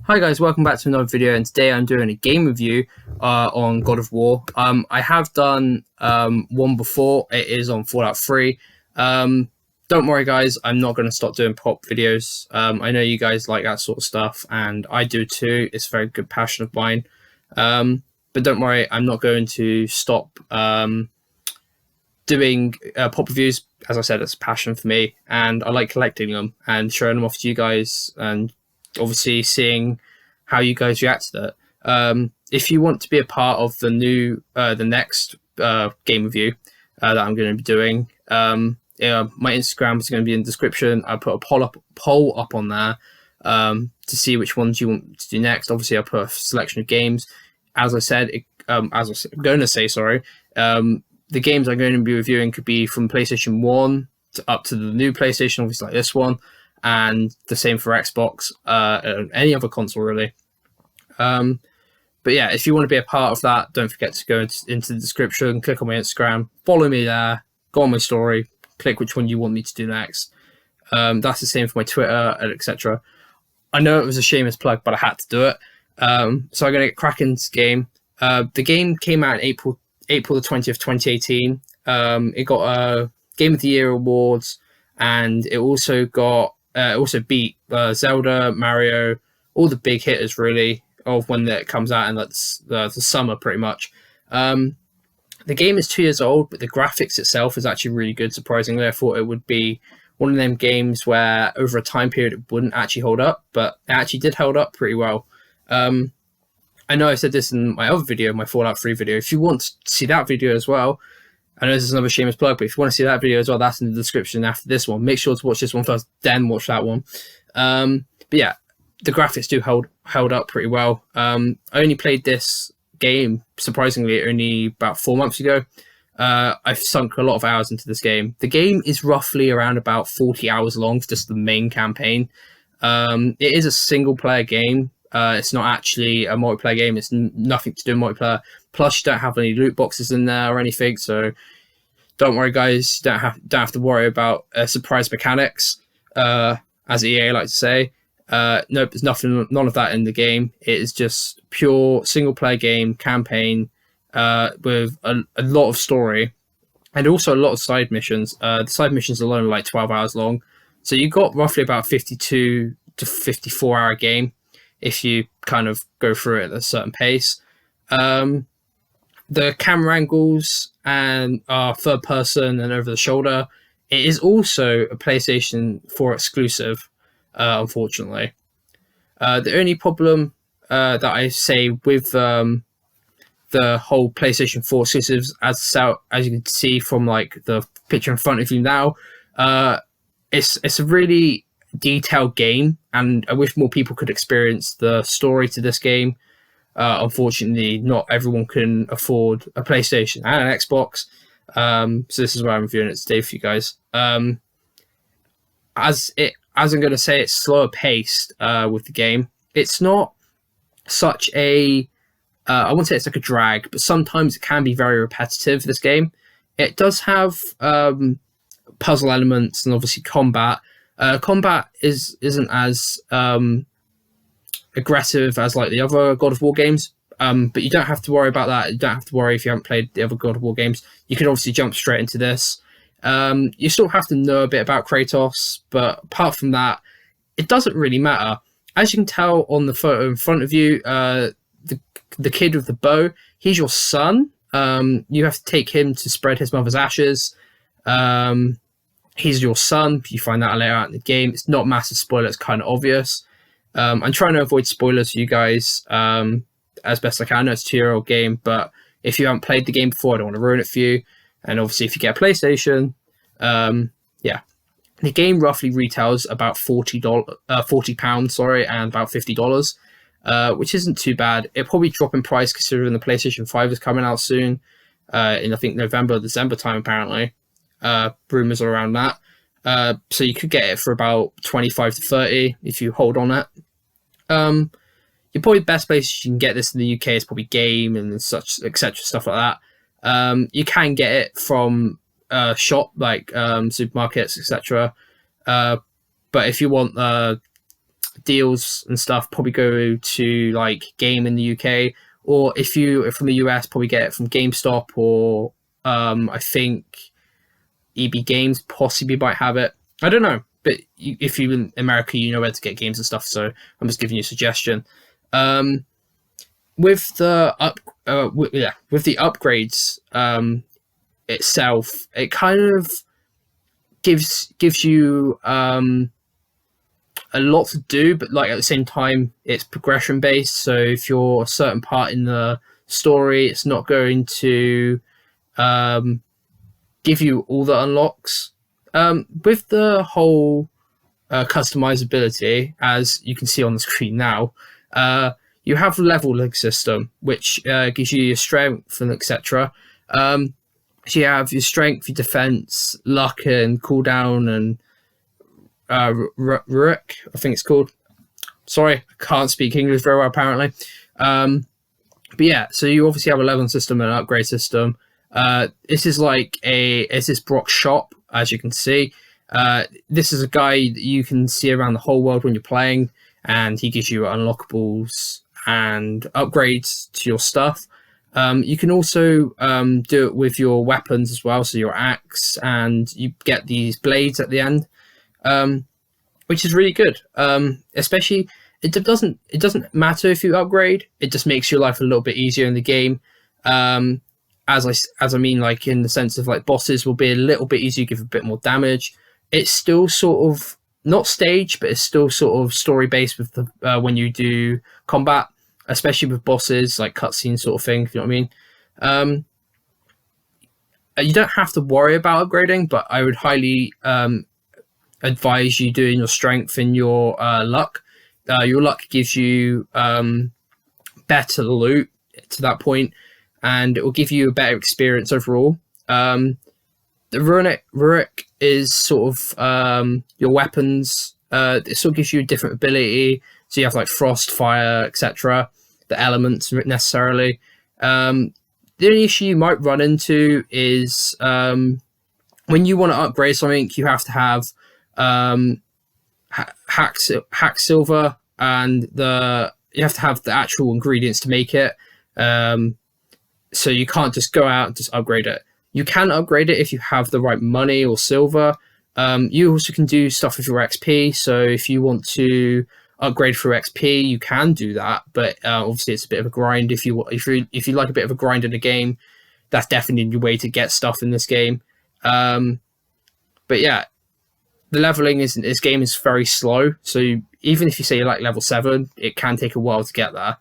Hi guys, welcome back to another video, and today I'm doing a game review on God of War. I have done one before. It is on Fallout 3. Don't worry guys, I'm not going to stop doing pop videos. I know you guys like that sort of stuff, and I do too. It's a very good passion of mine. But don't worry, I'm not going to stop doing pop reviews. As I said, it's a passion for me, and I like collecting them and showing them off to you guys, and obviously seeing how you guys react to that. If you want to be a part of the next game review that I'm going to be doing, my Instagram is going to be in the description. I'll put a poll up on there to see which ones you want to do next. Obviously, I'll put a selection of games. As I said, the games I'm going to be reviewing could be from PlayStation 1 up to the new PlayStation, obviously like this one, and the same for Xbox, any other console really. But yeah, if you want to be a part of that, don't forget to go into the description, click on my Instagram, follow me there, go on my story, click which one you want me to do next. That's the same for my Twitter, etc. I know it was a shameless plug, but I had to do it. So I'm going to get cracking this game. The game came out in April the 20th, 2018. It got a Game of the Year awards, and it also beat Zelda, Mario, all the big hitters really of when it comes out in the summer pretty much. The game is 2 years old, but the graphics itself is actually really good, surprisingly. I thought it would be one of them games where over a time period it wouldn't actually hold up, but it actually did hold up pretty well. I know I said this in my other video, my Fallout 3 video. If you want to see that video as well, I know this is another shameless plug, but if you want to see that video as well, that's in the description after this one. Make sure to watch this one first, then watch that one. But yeah, the graphics do held up pretty well. I only played this game, surprisingly, only about 4 months ago. I've sunk a lot of hours into this game. The game is roughly around about 40 hours long for just the main campaign. It is a single-player game. It's not actually a multiplayer game. It's nothing to do with multiplayer. Plus, you don't have any loot boxes in there or anything. So don't worry, guys. You don't have to worry about surprise mechanics, as EA like to say. Nope, there's none of that in the game. It is just pure single-player game campaign with a lot of story and also a lot of side missions. The side missions alone are like 12 hours long. So you got roughly about 52 to 54-hour game if you kind of go through it at a certain pace. The camera angles and third person and over the shoulder. It is also a PlayStation 4 exclusive, unfortunately. The only problem that I say with the whole PlayStation 4 exclusives, as you can see from like the picture in front of you now, it's a really detailed game, and I wish more people could experience the story to this game. Unfortunately, not everyone can afford a PlayStation and an Xbox, so this is why I'm reviewing it today for you guys. As I'm going to say, it's slower paced with the game. It's not such a I wouldn't say it's like a drag, but sometimes it can be very repetitive, this game. It does have puzzle elements and obviously combat. Combat isn't as aggressive as like the other God of War games, but you don't have to worry about that. You don't have to worry if you haven't played the other God of War games. You can obviously jump straight into this. You still have to know a bit about Kratos, but apart from that, it doesn't really matter. As you can tell on the photo in front of you, the kid with the bow, he's your son. You have to take him to spread his mother's ashes. He's your son. You find that later out in the game. It's not massive spoiler. It's kind of obvious. I'm trying to avoid spoilers for you guys as best I can. I know it's a 2-year-old game, but if you haven't played the game before, I don't want to ruin it for you. And obviously, if you get a PlayStation, yeah, the game roughly retails about £40, and about $50, which isn't too bad. It'll probably drop in price considering the PlayStation 5 is coming out soon, in I think November, December time apparently. Rumors are around that. So you could get it for about 25 to 30 if you hold on it. Your probably best place you can get this in the UK is probably Game and such, etc. stuff like that. You can get it from shop like supermarkets, etc. But if you want deals and stuff probably go to like Game in the UK, or if you are from the US, probably get it from GameStop, or I think EB Games possibly might have it. I don't know, but if you're in America, you know where to get games and stuff. So I'm just giving you a suggestion. With the with the upgrades itself, it kind of gives you a lot to do, but like at the same time, it's progression based. So if you're a certain part in the story, it's not going to give you all the unlocks. With the whole customizability, as you can see on the screen now, you have a leveling system, which gives you your strength and etc. So you have your strength, your defense, luck, and cooldown, and Rurik, I think it's called. Sorry, I can't speak English very well, apparently. But yeah, so you obviously have a leveling system and an upgrade system. This is like this Brock's shop, as you can see. This is a guy that you can see around the whole world when you're playing, and he gives you unlockables and upgrades to your stuff. You can also do it with your weapons as well, so your axe, and you get these blades at the end, which is really good. Especially, it doesn't matter if you upgrade; it just makes your life a little bit easier in the game. As I mean, like in the sense of like bosses will be a little bit easier, give a bit more damage. It's still sort of not staged, but it's still sort of story based with the when you do combat, especially with bosses, like cutscene sort of thing. If you know what I mean. You don't have to worry about upgrading, but I would highly advise you doing your strength and your luck. Your luck gives you better loot to that point, and it will give you a better experience overall. The Rurik is sort of your weapons. It sort of gives you a different ability. So you have like frost, fire, etc. The elements necessarily. The only issue you might run into is when you want to upgrade something, you have to have hack silver, and you have to have the actual ingredients to make it. So you can't just go out and just upgrade it. You can upgrade it if you have the right money or silver. You also can do stuff with your XP. So if you want to upgrade through XP, you can do that. But obviously, it's a bit of a grind. If you like a bit of a grind in the game, that's definitely your way to get stuff in this game. But yeah, the leveling in this game is very slow. So even if you say you're like level 7, it can take a while to get there.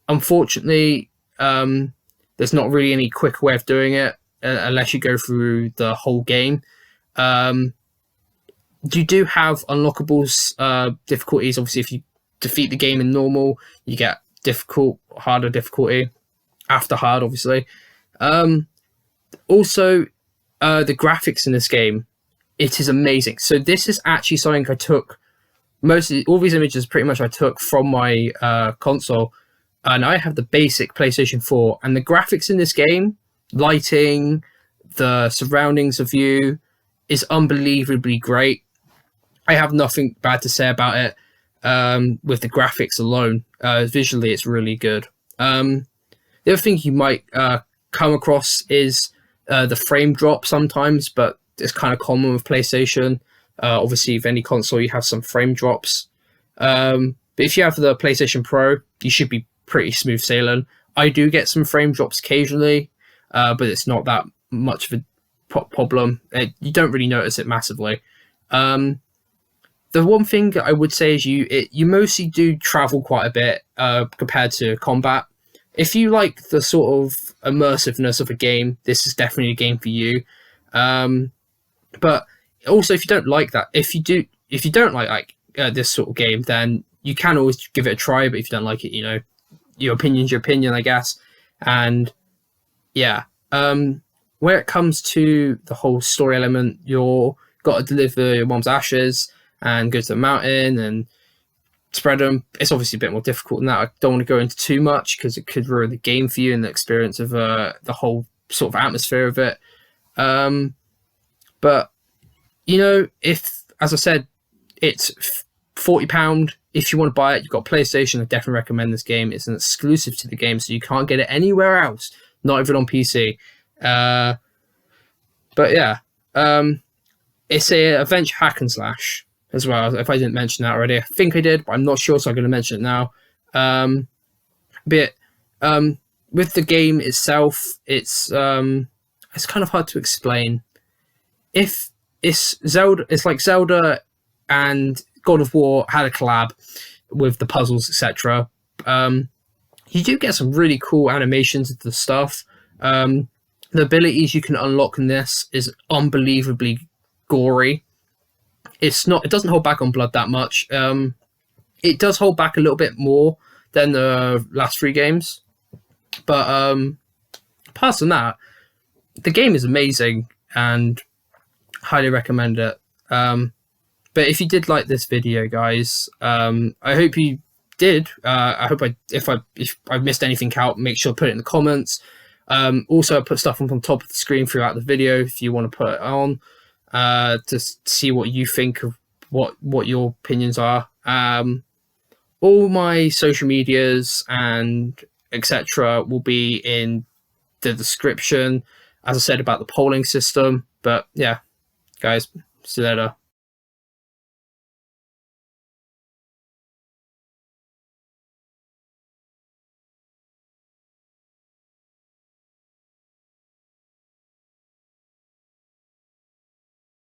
Unfortunately, there's not really any quick way of doing it unless you go through the whole game. You do have unlockables difficulties. Obviously, if you defeat the game in normal, you get harder difficulty after hard, obviously. Also, the graphics in this game, it is amazing. So this is actually something I took all these images pretty much I took from my console. And I have the basic PlayStation 4, and the graphics in this game, lighting, the surroundings of you, is unbelievably great. I have nothing bad to say about it with the graphics alone. Visually, it's really good. The other thing you might come across is the frame drop sometimes, but it's kind of common with PlayStation. Obviously, with any console, you have some frame drops. But if you have the PlayStation Pro, you should be pretty smooth sailing. I do get some frame drops occasionally, but it's not that much of a problem. You don't really notice it massively. The one thing I would say is you mostly do travel quite a bit compared to combat. If you like the sort of immersiveness of a game, this is definitely a game for you. But also, if you don't like that, if you don't like this sort of game, then you can always give it a try. But if you don't like it, your opinion's your opinion, I guess. And yeah, where it comes to the whole story element, you're got to deliver your mom's ashes and go to the mountain and spread them. It's obviously a bit more difficult than that. I don't want to go into too much because it could ruin the game for you and the experience of the whole sort of atmosphere of it. But if, as I said, it's £40. If you want to buy it, you've got PlayStation, I definitely recommend this game. It's an exclusive to the game, so you can't get it anywhere else, not even on PC. But yeah, it's a adventure hack and slash as well. If I didn't mention that already, I think I did, but I'm not sure, so I'm going to mention it now. With the game itself, it's kind of hard to explain. If it's Zelda, it's like Zelda and God of War had a collab with the puzzles, etc. You do get some really cool animations of the stuff. The abilities you can unlock in this is unbelievably gory. It doesn't hold back on blood that much. It does hold back a little bit more than the last 3 games, but apart from that, the game is amazing and highly recommend it. But if you did like this video, guys, I hope you did. I hope if I missed anything out, make sure to put it in the comments. Also, I put stuff on top of the screen throughout the video if you want to put it on to see what you think of what your opinions are. All my social medias and etc. will be in the description, as I said about the polling system. But yeah, guys, see you later.